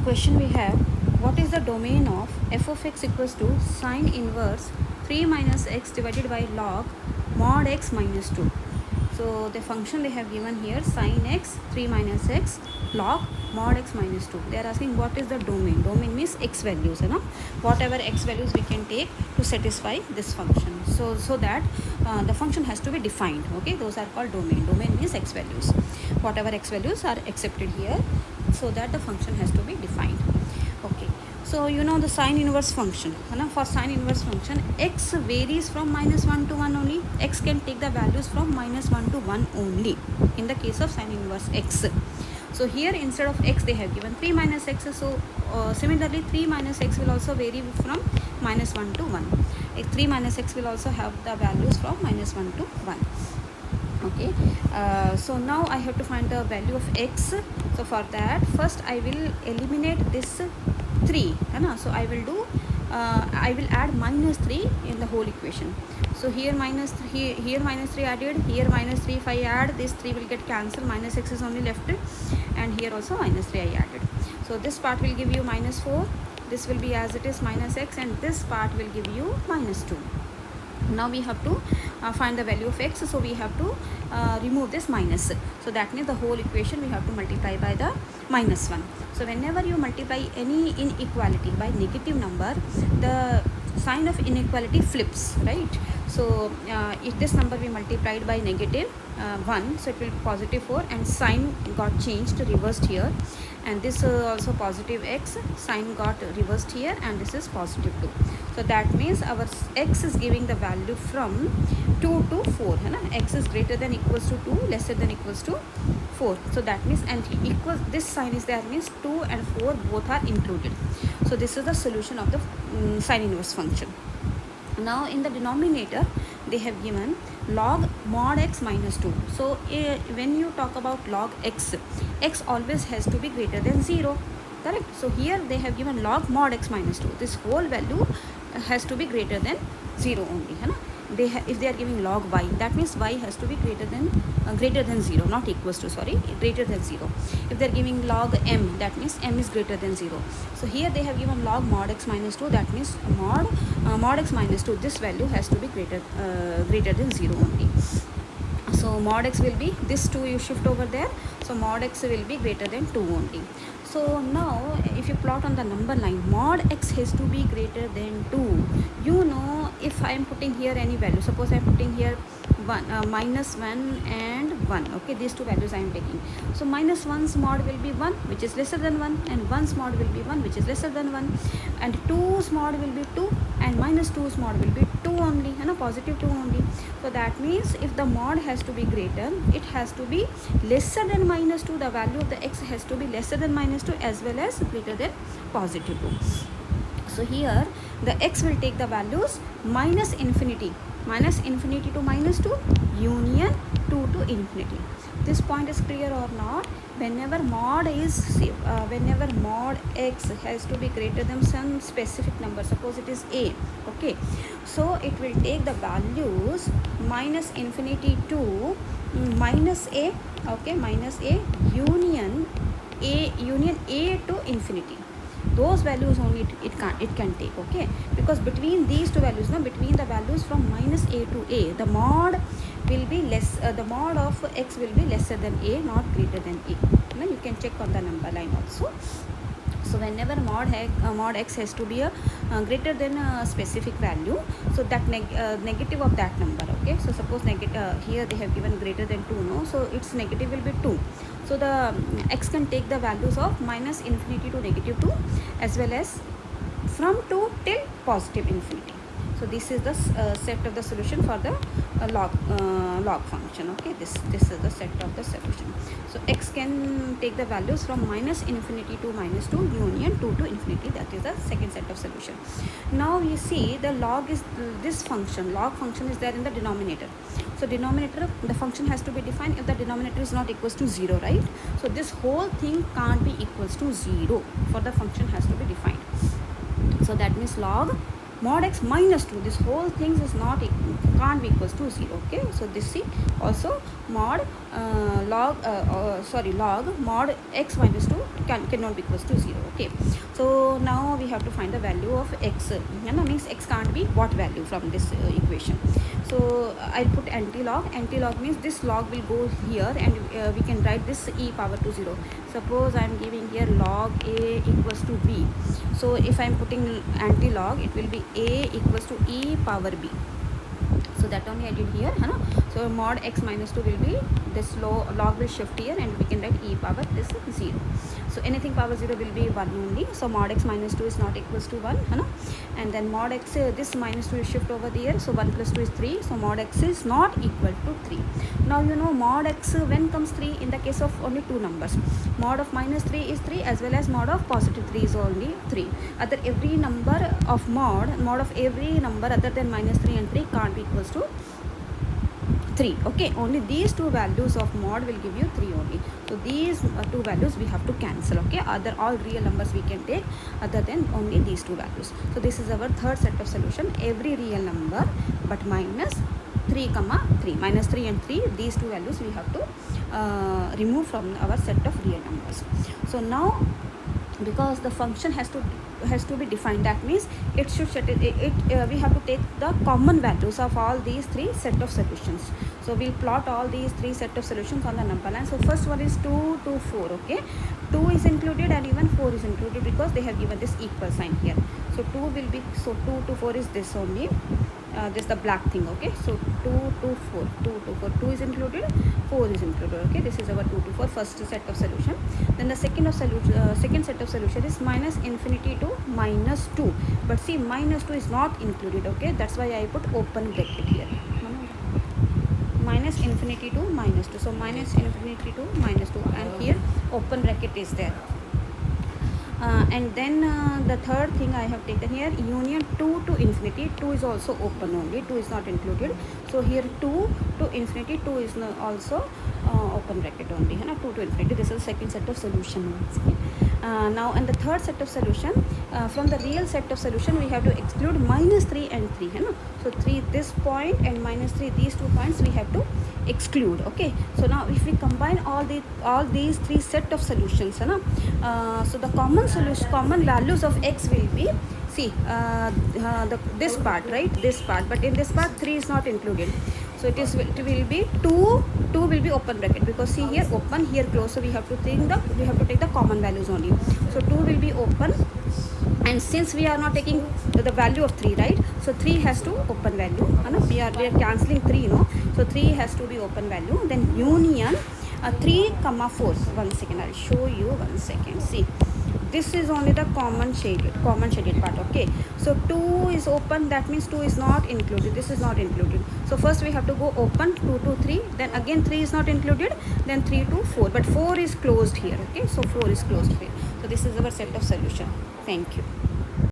question we have, what is the domain of f of x equals to sine inverse 3 minus x divided by log mod x minus 2. So the function they have given here, sine x 3 minus x log mod x minus 2. They are asking what is the domain. Domain means x values, whatever x values we can take to satisfy this function. So that the function has to be defined. Okay, those are called domain. Domain means x values. Whatever x values are accepted here, so that the function has to be defined. Okay, so you know the sine inverse function. For sine inverse function, x varies from minus 1 to 1 only. X can take the values from minus 1 to 1 only in the case of sine inverse x. So here instead of x they have given 3 minus x. So similarly 3 minus x will also vary from minus 1 to 1. 3 minus x will also have the values from minus 1 to 1. Okay, so now I have to find the value of x. So for that, first I will eliminate this 3, so I will add minus 3 in the whole equation. So here minus 3, here minus 3 added, here minus 3. If I add, this 3 will get cancelled, minus x is only left, and here also minus 3 I added. So this part will give you minus 4, this will be as it is minus x, and this part will give you minus 2. Now we have to find the value of x, so we have to remove this minus. So that means the whole equation we have to multiply by the minus 1. So whenever you multiply any inequality by negative number, the sign of inequality flips, right? So if this number we multiplied by negative 1, so it will be positive 4, and sign got changed, reversed here, and this also positive x, sign got reversed here, and this is positive 2. So that means our x is giving the value from 2 to 4. X is greater than equals to 2, lesser than equals to 4. So that means, and equals, this sign is there, means 2 and 4 both are included. So this is the solution of the sine inverse function. Now in the denominator they have given log mod x minus 2. So when you talk about log x, x always has to be greater than 0, correct? So here they have given log mod x minus 2. This whole value has to be greater than 0 only. If they are giving log y, that means y has to be greater than 0, not equals to, sorry, greater than 0. If they are giving log m, that means m is greater than 0. So here they have given log mod x minus 2, that means mod x minus 2, this value has to be greater than 0 only. So mod x will be this 2, you shift over there, so mod x will be greater than 2 only. So now if you plot on the number line, mod x has to be greater than 2. You know, if I am putting here any value, suppose I am putting here minus 1 and 1, okay, these two values I am taking. So minus 1's mod will be 1, which is lesser than 1, and 1's mod will be 1, which is lesser than 1, and 2's mod will be 2, and minus 2's mod will be 2 only, positive 2 only. So that means if the mod has to be greater, it has to be lesser than minus 2. The value of the x has to be lesser than minus 2 as well as greater than positive 2. So here the x will take the values minus infinity to minus 2, union 2 to infinity. This point is clear or not? Whenever mod x has to be greater than some specific number, suppose it is a, okay, so it will take the values minus infinity to minus a, okay, minus a union a to infinity. Those values only it can take, okay, because between these two values, between the values from minus a to a, the mod will be less, the mod of x will be lesser than a, not greater than a. You can check on the number line also. So whenever mod x has to be greater than a specific value, so that negative of that number, okay, so suppose here they have given greater than 2, no, so its negative will be 2. So the x can take the values of minus infinity to negative 2, as well as from 2 till positive infinity. So this is the set of the solution for the log function, okay. This is the set of the solution. So x can take the values from minus infinity to minus 2, union 2 to infinity. That is the second set of solution. Now you see the log is this function. Log function is there in the denominator. So denominator, the function has to be defined if the denominator is not equals to 0, right? So this whole thing can't be equals to 0 for the function has to be defined. So that means log mod x minus 2, this whole thing is not can't be equals to 0. Okay, so this see also mod log mod x minus 2 cannot be equals to 0. Okay, so now we have to find the value of x, means x can't be what value from this equation. So I'll put anti-log. Anti-log means this log will go here, and we can write this e power to 0. Suppose I'm giving here log a equals to b. So if I'm putting anti-log, it will be a equals to e power b. So that only I did here. So mod x minus 2 will be this log will shift here, and we can write e power this 0. So anything power 0 will be 1 only. So mod x minus 2 is not equals to 1. And then mod x, this minus 2 is shift over there. So 1 plus 2 is 3. So mod x is not equal to 3. Now you know mod x when comes 3 in the case of only two numbers. Mod of minus 3 is 3, as well as mod of positive 3 is only 3. Other every number of mod of every number other than minus 3 and 3 can't be equals to 3. Okay, only these two values of mod will give you 3 only. So these two values we have to cancel. Okay, other all real numbers we can take other than only these two values. So this is our third set of solution. Every real number but minus 3 comma 3, minus 3 and 3, these two values we have to remove from our set of real numbers. So now because the function has to be defined, that means it should we have to take the common values of all these three set of solutions. So we'll plot all these three set of solutions on the number line. So first one is 2 to 4. Okay, 2 is included and even 4 is included because they have given this equal sign here. So 2 will be, so 2 to 4 is this only, this the black thing. Okay, so 2 to 4, 2 to 4, 2 is included, 4 is included. Okay, this is our 2 to 4 first set of solution. Then the second set of solution is minus infinity to minus 2, but see minus 2 is not included. Okay, that's why I put open bracket here, minus infinity to minus 2. So minus infinity to minus 2, and here open bracket is there. And then the third thing I have taken here, union 2 to infinity. 2 is also open only, 2 is not included. So here 2 to infinity, 2 is also open bracket only, 2 to infinity. This is the second set of solution. Now in the third set of solution, from the real set of solution we have to exclude minus 3 and 3. So 3 this point and minus 3 these 2 points we have to exclude. Okay, so now if we combine all these three set of solutions, so the common values of x will be, see this part, right, this part, but in this part 3 is not included. So it will be 2 will be open bracket, because see here open, here close, so we have to take the common values only. So 2 will be open, and since we are not taking the value of 3, right, so 3 has to open value, we are cancelling 3, so 3 has to be open value. Then union 3 comma 4. One second, I'll show you, one second. See, this is only the common shaded part. Okay, so 2 is open, that means 2 is not included, this is not included. So first we have to go open 2 to 3, then again 3 is not included, then 3 to 4, but 4 is closed here. Okay, so 4 is closed here. So this is our set of solution. Thank you.